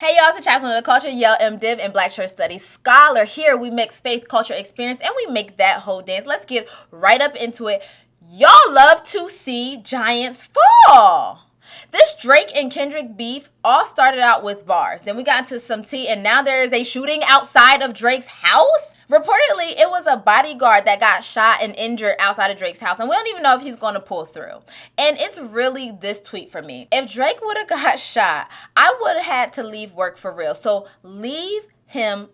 Hey y'all, it's Chaplain of the Culture, Yale MDiv and Black Church Studies Scholar. Here we mix faith, culture, experience, and we make that whole dance. Let's get right up into it. Y'all love to see giants fall. This Drake and Kendrick beef all started out with bars. Then we got into some tea, and now there is a shooting outside of Drake's house. Reportedly, it was a bodyguard that got shot and injured outside of Drake's house, and we don't even know if he's going to pull through. And it's really this tweet for me. If Drake would have got shot, I would have had to leave work for real. So leave him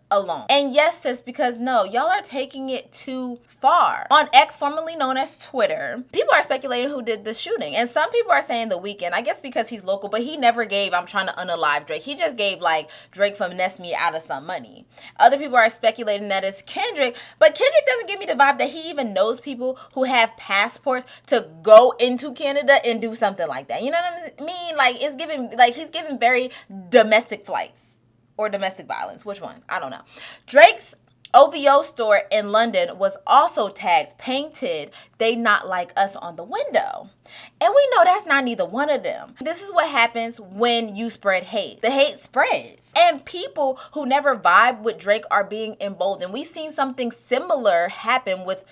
alone. And yes, sis, because no, y'all are taking it too far. On X, formerly known as Twitter, people are speculating who did the shooting. And some people are saying The Weeknd. I guess because he's local, but he never gave, I'm trying to unalive Drake. He just gave like Drake finessed me out of some money. Other people are speculating that it's Kendrick, but Kendrick doesn't give me the vibe that he even knows people who have passports to go into Canada and do something like that. You know what I mean? Like he's giving very domestic flights. Or domestic violence. Which one? I don't know. Drake's OVO store in London was also tagged, painted, "They not like us" on the window. And we know that's not neither one of them. This is what happens when you spread hate. The hate spreads. And people who never vibe with Drake are being emboldened. We've seen something similar happen with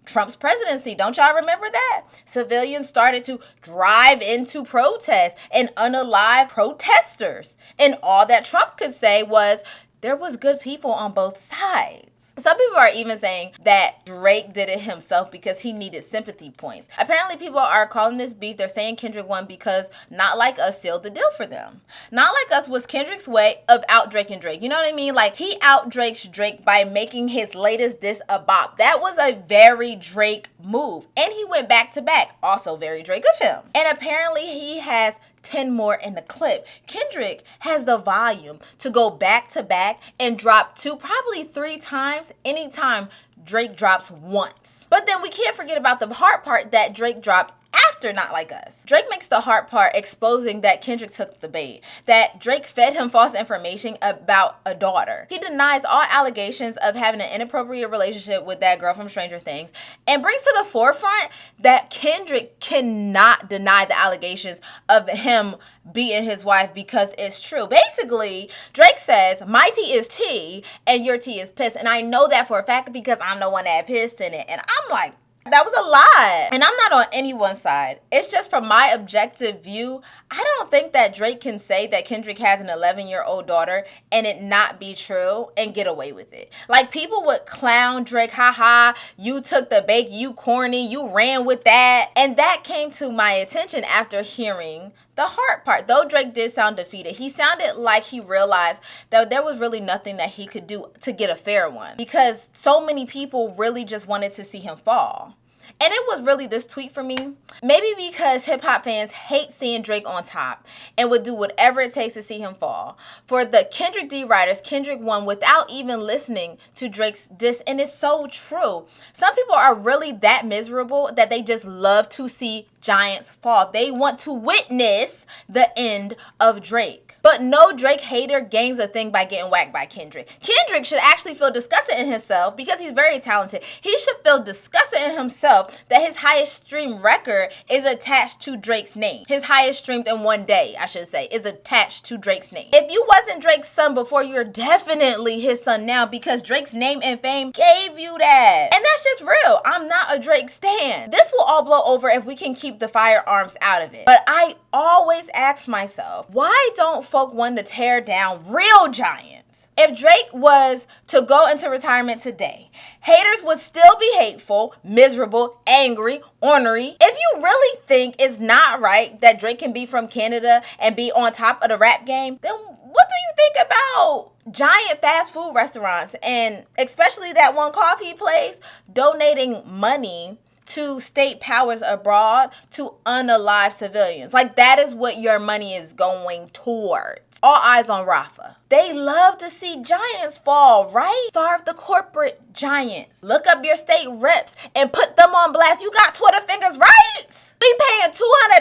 Trump's presidency. Don't y'all remember that? Civilians started to drive into protests and unalive protesters. And all that Trump could say was there was good people on both sides. Some people are even saying that Drake did it himself because he needed sympathy points. Apparently, people are calling this beef. They're saying Kendrick won because Not Like Us sealed the deal for them. Not Like Us was Kendrick's way of out-Draking Drake. You know what I mean? Like, he out-Drakes Drake by making his latest diss a bop. That was a very Drake move. And he went back-to-back. Also very Drake of him. And apparently, he has 10 more in the clip. Kendrick has the volume to go back to back and drop 2, probably 3 times anytime Drake drops once. But then we can't forget about the hard part that Drake dropped after Not Like Us. Drake makes the hard part exposing that Kendrick took the bait, that Drake fed him false information about a daughter. He denies all allegations of having an inappropriate relationship with that girl from Stranger Things and brings to the forefront that Kendrick cannot deny the allegations of him beating his wife because it's true. Basically, Drake says, my tea is tea and your tea is piss. And I know that for a fact because I'm the one that pissed in it. And I'm like, that was a lie. And I'm not on anyone's side. It's just from my objective view, I don't think that Drake can say that Kendrick has an 11-year-old daughter and it not be true and get away with it. Like, people would clown Drake, haha, you took the bait, you corny, you ran with that. And that came to my attention after hearing the hard part. Though Drake did sound defeated, he sounded like he realized that there was really nothing that he could do to get a fair one because so many people really just wanted to see him fall. And it was really this tweet for me. Maybe because hip-hop fans hate seeing Drake on top and would do whatever it takes to see him fall. For the Kendrick D writers, Kendrick won without even listening to Drake's diss. And it's so true. Some people are really that miserable that they just love to see giants fall. They want to witness the end of Drake. But no Drake hater gains a thing by getting whacked by Kendrick. Kendrick should actually feel disgusted in himself because he's very talented. He should feel disgusted in himself that his highest stream record is attached to Drake's name. His highest streamed in one day, I should say, is attached to Drake's name. If you wasn't Drake's son before, you're definitely his son now because Drake's name and fame gave you that. And that's just real. I'm not a Drake stan. This will all blow over if we can keep the firearms out of it. But I always ask myself, why don't folk want to tear down real giants? If Drake was to go into retirement today, haters would still be hateful, miserable, angry, ornery. If you really think it's not right that Drake can be from Canada and be on top of the rap game, then what do you think about giant fast food restaurants and especially that one coffee place donating money to state powers abroad to unalive civilians? Like, that is what your money is going towards. All eyes on Rafa. They love to see giants fall, right? Starve the corporate giants. Look up your state reps and put them on blast. You got Twitter fingers, right? We paying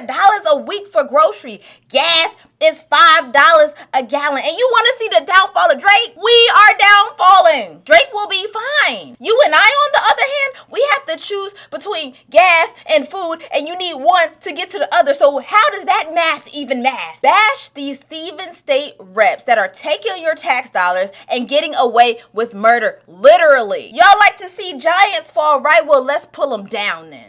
$200 a week for grocery, gas, is $5 a gallon. And you want to see the downfall of Drake? We are downfalling. Drake will be fine. You and I, on the other hand, we have to choose between gas and food, and you need one to get to the other. So how does that math even math? Bash these thieving state reps that are taking your tax dollars and getting away with murder, literally. Y'all like to see giants fall, right? Well, let's pull them down then.